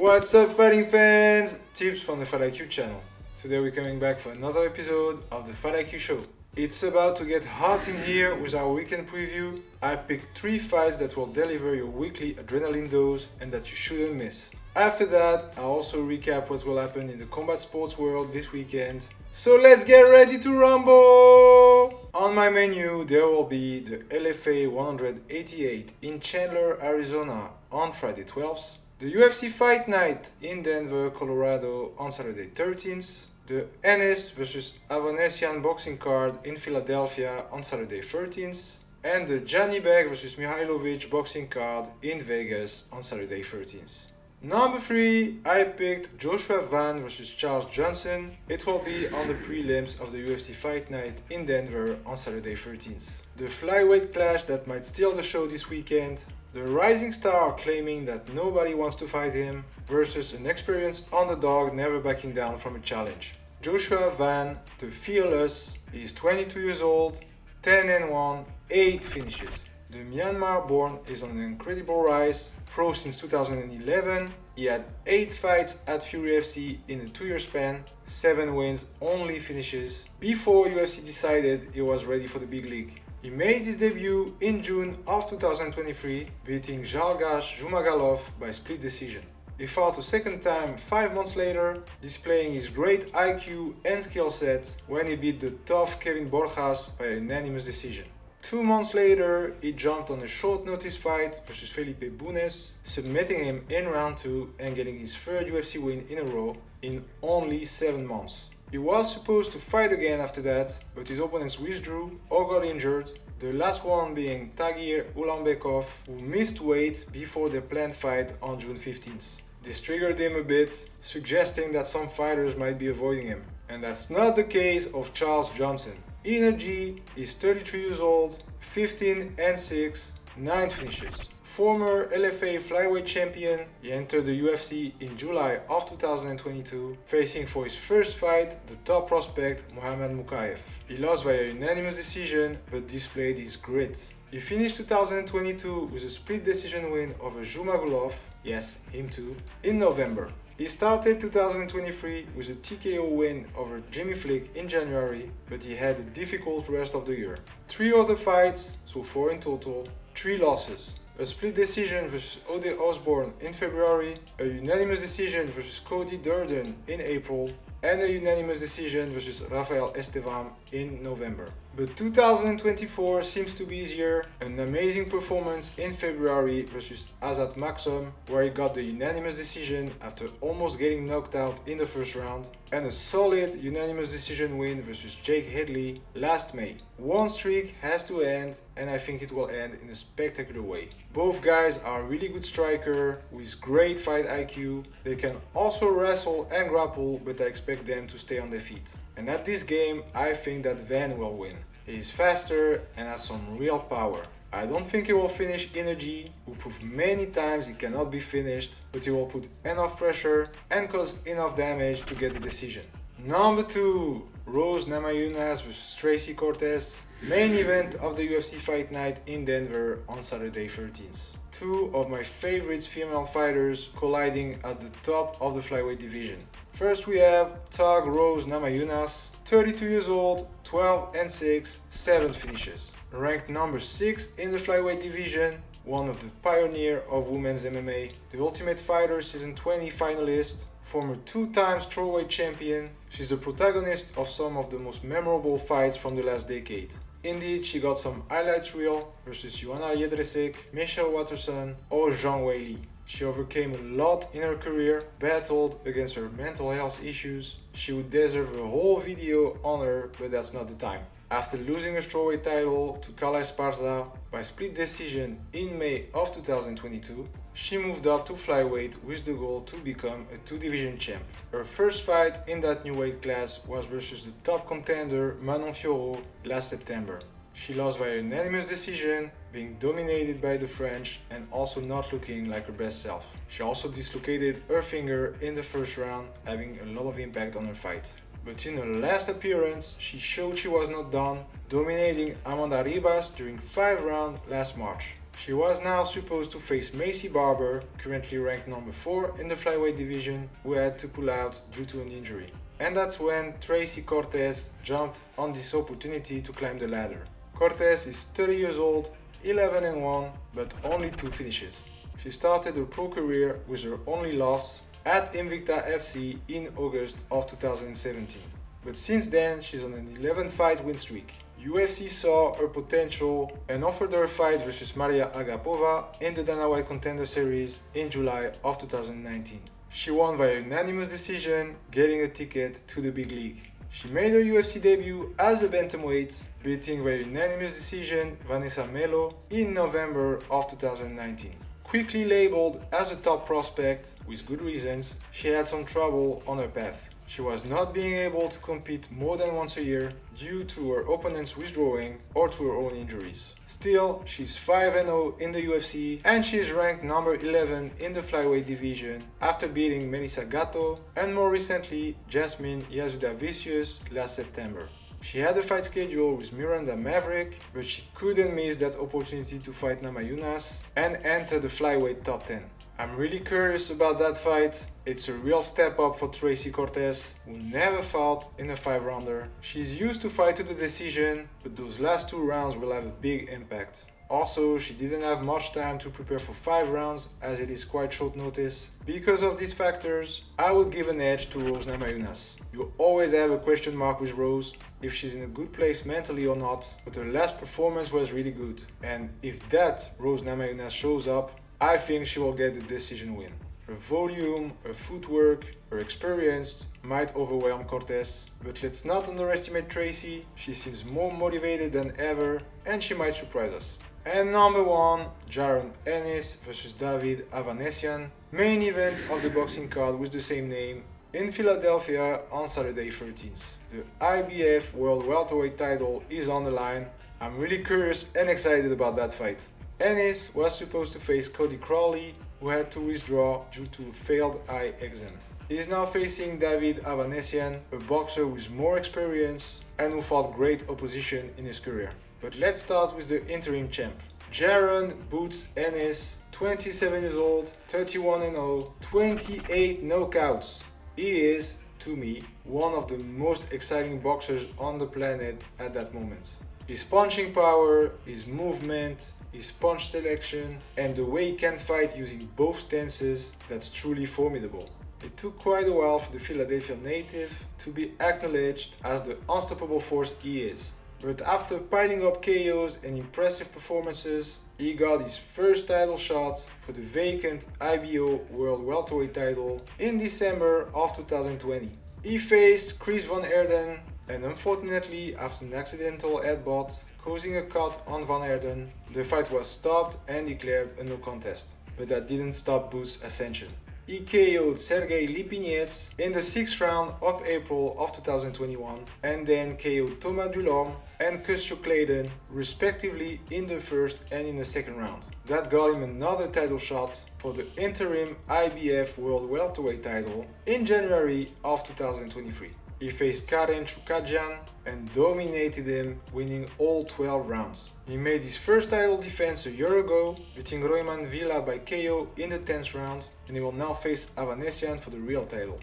What's up, fighting fans? Tibz from the Fight IQ channel. Today we're coming back for another episode of the Fight IQ show. It's about to get hot in here with our weekend preview. I picked 3 fights that will deliver your weekly adrenaline dose and that you shouldn't miss. After that, I'll also recap what will happen in the combat sports world this weekend. So let's get ready to rumble! On my menu, there will be the LFA 188 in Chandler, Arizona on Friday 12th. The UFC Fight Night in Denver, Colorado on Saturday 13th. The Ennis vs Avanesyan boxing card in Philadelphia on Saturday 13th. And the Janibek vs Mihailovic boxing card in Vegas on Saturday 13th. Number 3, I picked Joshua Van vs Charles Johnson. It will be on the prelims of the UFC Fight Night in Denver on Saturday 13th. The flyweight clash that might steal the show this weekend. The rising star claiming that nobody wants to fight him versus an experienced underdog never backing down from a challenge. Joshua Van, the fearless, is 22 years old, 10-1, 8 finishes. The Myanmar-born is on an incredible rise. Pro since 2011, he had 8 fights at Fury FC in a 2-year span, 7 wins, only finishes, before UFC decided he was ready for the big league. He made his debut in June of 2023, beating Jalgash Zhumagalov by split decision. He fought a second time 5 months later, displaying his great IQ and skill set when he beat the tough Kevin Borjas by a unanimous decision. 2 months later, he jumped on a short notice fight versus Felipe Bunes, submitting him in round 2 and getting his 3rd UFC win in a row in only 7 months. He was supposed to fight again after that, but his opponents withdrew or got injured, the last one being Tagir Ulanbekov, who missed weight before their planned fight on June 15th. This triggered him a bit, suggesting that some fighters might be avoiding him. And that's not the case of Charles Johnson. Energy is 33 years old, 15-6, 9 finishes. Former LFA flyweight champion, he entered the UFC in July of 2022, facing for his first fight the top prospect Muhammad Mukayev. He lost via unanimous decision but displayed his grit. He finished 2022 with a split decision win over Zhumagulov, yes, him too, in November. He started 2023 with a TKO win over Jimmy Flick in January, but he had a difficult rest of the year. 3 other fights, so 4 in total, 3 losses. A split decision versus Ode Osborne in February, a unanimous decision versus Cody Durden in April, and a unanimous decision versus Rafael Estevam in November. But 2024 seems to be easier. An amazing performance in February versus Azat Maxom, where he got the unanimous decision after almost getting knocked out in the first round, and a solid unanimous decision win versus Jake Headley last May. One streak has to end, and I think it will end in a spectacular way. Both guys are really good striker with great fight IQ. They can also wrestle and grapple, but I expect them to stay on their feet. And at this game, I think that Van will win. He is faster and has some real power. I don't think he will finish Energy, who proved many times he cannot be finished, but he will put enough pressure and cause enough damage to get the decision. Number 2, Rose Namajunas vs Tracy Cortez, main event of the UFC Fight Night in Denver on Saturday 13th. 2 of my favorite female fighters colliding at the top of the flyweight division. First we have Tug Rose Namajunas, 32 years old, 12-6, 7 finishes. Ranked number 6 in the flyweight division, one of the pioneer of women's MMA, the Ultimate Fighter Season 20 finalist, former 2-time strawweight champion. She's the protagonist of some of the most memorable fights from the last decade. Indeed, she got some highlights reel versus Joanna Jedrzejczyk, Michelle Watterson or Zhang Weili. She overcame a lot in her career, battled against her mental health issues. She would deserve a whole video on her, but that's not the time. After losing a strawweight title to Carla Esparza by split decision in May of 2022, she moved up to flyweight with the goal to become a 2-division champ. Her first fight in that new weight class was versus the top contender Manon Fiorot last September. She lost via unanimous decision, being dominated by the French and also not looking like her best self. She also dislocated her finger in the first round, having a lot of impact on her fight. But in her last appearance, she showed she was not done, dominating Amanda Ribas during 5 rounds last March. She was now supposed to face Macy Barber, currently ranked number 4 in the flyweight division, who had to pull out due to an injury. And that's when Tracy Cortez jumped on this opportunity to climb the ladder. Cortez is 30 years old, 11-1, but only 2 finishes. She started her pro career with her only loss at Invicta FC in August of 2017. But since then, she's on an 11-fight win streak. UFC saw her potential and offered her a fight versus Maria Agapova in the Dana White Contender Series in July of 2019. She won via unanimous decision, getting a ticket to the big league. She made her UFC debut as a bantamweight, beating via unanimous decision Vanessa Melo in November of 2019. Quickly labeled as a top prospect, with good reasons, she had some trouble on her path. She was not being able to compete more than once a year due to her opponents withdrawing or to her own injuries. Still, she's 5-0 in the UFC and she is ranked number 11 in the flyweight division after beating Melissa Gatto and more recently Jasmine Jasudavicius last September. She had a fight schedule with Miranda Maverick, but she couldn't miss that opportunity to fight Namajunas and enter the flyweight top 10. I'm really curious about that fight. It's a real step up for Tracy Cortez, who never fought in a 5-rounder. She's used to fight to the decision, but those last 2 rounds will have a big impact. Also, she didn't have much time to prepare for 5 rounds as it is quite short notice. Because of these factors, I would give an edge to Rose Namajunas. You always have a question mark with Rose, if she's in a good place mentally or not, but her last performance was really good. And if that Rose Namajunas shows up, I think she will get the decision win. Her volume, her footwork, her experience might overwhelm Cortez, but let's not underestimate Tracy. She seems more motivated than ever and she might surprise us. And number 1, Jaron Ennis versus David Avanesyan, main event of the boxing card with the same name in Philadelphia on Saturday 13th. The IBF World Welterweight title is on the line. I'm really curious and excited about that fight. Ennis was supposed to face Cody Crowley, who had to withdraw due to a failed eye exam. He is now facing David Avanesyan, a boxer with more experience and who fought great opposition in his career. But let's start with the interim champ. Jaron Boots Ennis, 27 years old, 31-0, 28 knockouts. He is, to me, one of the most exciting boxers on the planet at that moment. His punching power, his movement, his punch selection, and the way he can fight using both stances, that's truly formidable. It took quite a while for the Philadelphia native to be acknowledged as the unstoppable force he is. But after piling up KOs and impressive performances, he got his first title shot for the vacant IBO World Welterweight title in December of 2020. He faced Chris Van Erden, and unfortunately, after an accidental headbutt causing a cut on Van Erden, the fight was stopped and declared a no contest. But that didn't stop Boots' ascension. He KO'd Sergey Lipinets in the 6th round of April of 2021 and then KO'd Thomas Dulorme and Custio Clayton respectively in the 1st and in the 2nd round. That got him another title shot for the interim IBF World Welterweight title in January of 2023. He faced Karen Chukadjian and dominated him, winning all 12 rounds. He made his first title defense a year ago, beating Royman Villa by KO in the 10th round, and he will now face Avanesyan for the real title.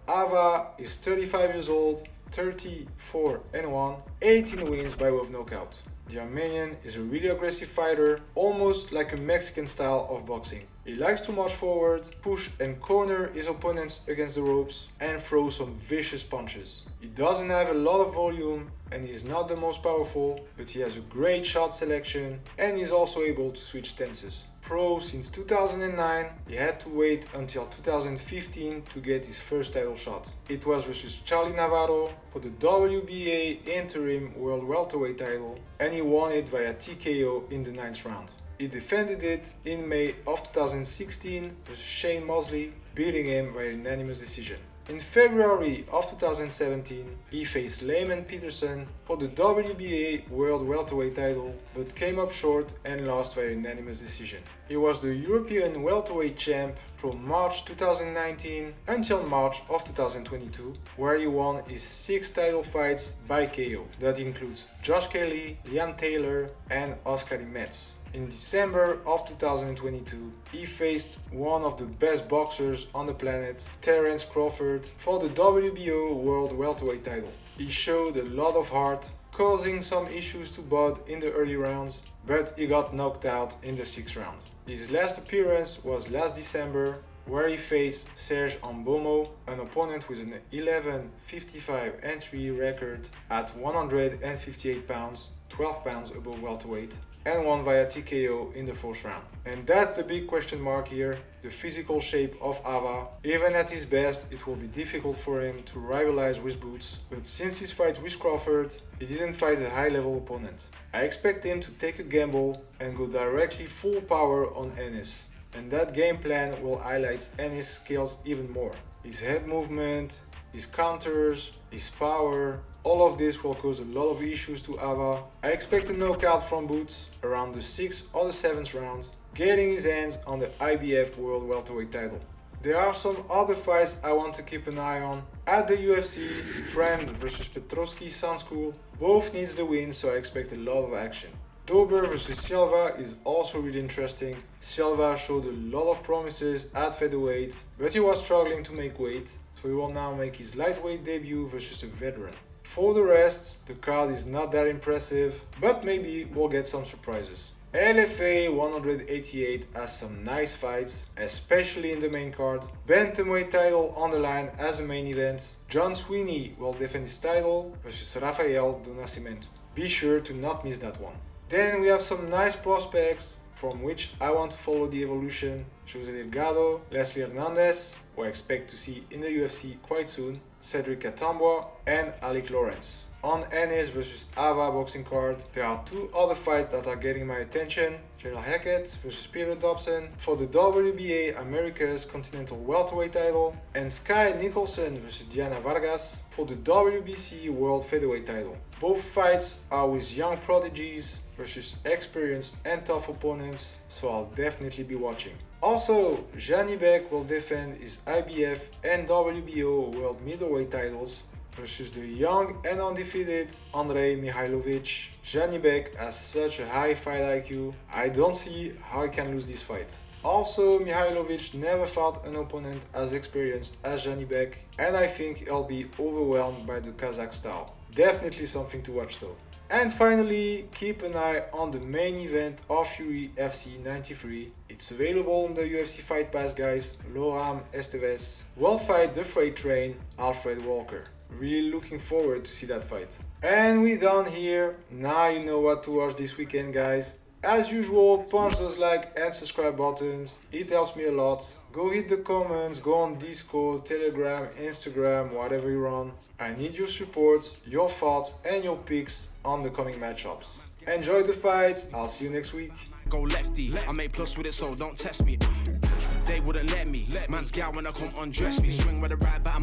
Ava is 35 years old, 34-1, 18 wins by way of knockout. The Armenian is a really aggressive fighter, almost like a Mexican style of boxing. He likes to march forward, push and corner his opponents against the ropes, and throw some vicious punches. He doesn't have a lot of volume and he is not the most powerful, but he has a great shot selection and is also able to switch stances. Pro since 2009, he had to wait until 2015 to get his first title shot. It was versus Charlie Navarro for the WBA interim World Welterweight title, and he won it via TKO in the 9th round. He defended it in May of 2016 versus Shane Mosley, beating him by unanimous decision. In February of 2017, he faced Layman Peterson for the WBA World Welterweight title, but came up short and lost by unanimous decision. He was the European Welterweight champ from March 2019 until March of 2022, where he won his 6 title fights by KO. That includes Josh Kelly, Liam Taylor and Oskar Metz. In December of 2022, he faced one of the best boxers on the planet, Terence Crawford, for the WBO World Welterweight title. He showed a lot of heart, causing some issues to Bud in the early rounds, but he got knocked out in the 6th round. His last appearance was last December, where he faced Serge Ambomo, an opponent with an 11-55-3 record at 158 pounds, 12 pounds above welterweight, and won via TKO in the 4th round. And that's the big question mark here, the physical shape of Ava. Even at his best, it will be difficult for him to rivalize with Boots, but since his fight with Crawford, he didn't fight a high-level opponent. I expect him to take a gamble and go directly full power on Ennis. And that game plan will highlight Ennis' skills even more. His head movement, his counters, his power, all of this will cause a lot of issues to Ava. I expect a knockout from Boots around the 6th or the 7th round, getting his hands on the IBF World Welterweight title. There are some other fights I want to keep an eye on. At the UFC, Friend vs Petrosky sounds cool. Both needs the win, so I expect a lot of action. Dober vs Silva is also really interesting. Silva showed a lot of promises at featherweight, but he was struggling to make weight, so he will now make his lightweight debut versus a veteran. For the rest, the card is not that impressive, but maybe we'll get some surprises. LFA 188 has some nice fights, especially in the main card. Bantamweight title on the line as a main event. John Sweeney will defend his title versus Rafael do Nascimento. Be sure to not miss that one. Then we have some nice prospects from which I want to follow the evolution. Jose Delgado, Leslie Hernandez, who I expect to see in the UFC quite soon, Cedric Catambua and Alec Lawrence. On Ennis vs Ava boxing card, there are two other fights that are getting my attention. Gerald Hackett vs Peter Dobson for the WBA Americas Continental Welterweight title, and Sky Nicholson vs Diana Vargas for the WBC World Featherweight title. Both fights are with young prodigies versus experienced and tough opponents, so I'll definitely be watching. Also, Janny Beck will defend his IBF and WBO World Middleweight titles versus the young and undefeated Andrei Mihailovic. Janny Beck has such a high fight IQ, I don't see how he can lose this fight. Also, Mihailovic never fought an opponent as experienced as Janny Beck, and I think he'll be overwhelmed by the Kazakh style. Definitely something to watch though. And finally, keep an eye on the main event of UFC 93. It's available on the UFC Fight Pass, guys. Loram Esteves will fight the freight train Alfred Walker. Really looking forward to see that fight. And we done here. Now you know what to watch this weekend, guys. As usual, punch those like and subscribe buttons. It helps me a lot. Go hit the comments, go on Discord, Telegram, Instagram, whatever you're on. I need your support, your thoughts and your picks on the coming matchups. Enjoy the fight. I'll see you next week. Go lefty, I make plus with it, so don't test me. They wouldn't let me. Man's gal when I come undress me. Swing with the right, but I'm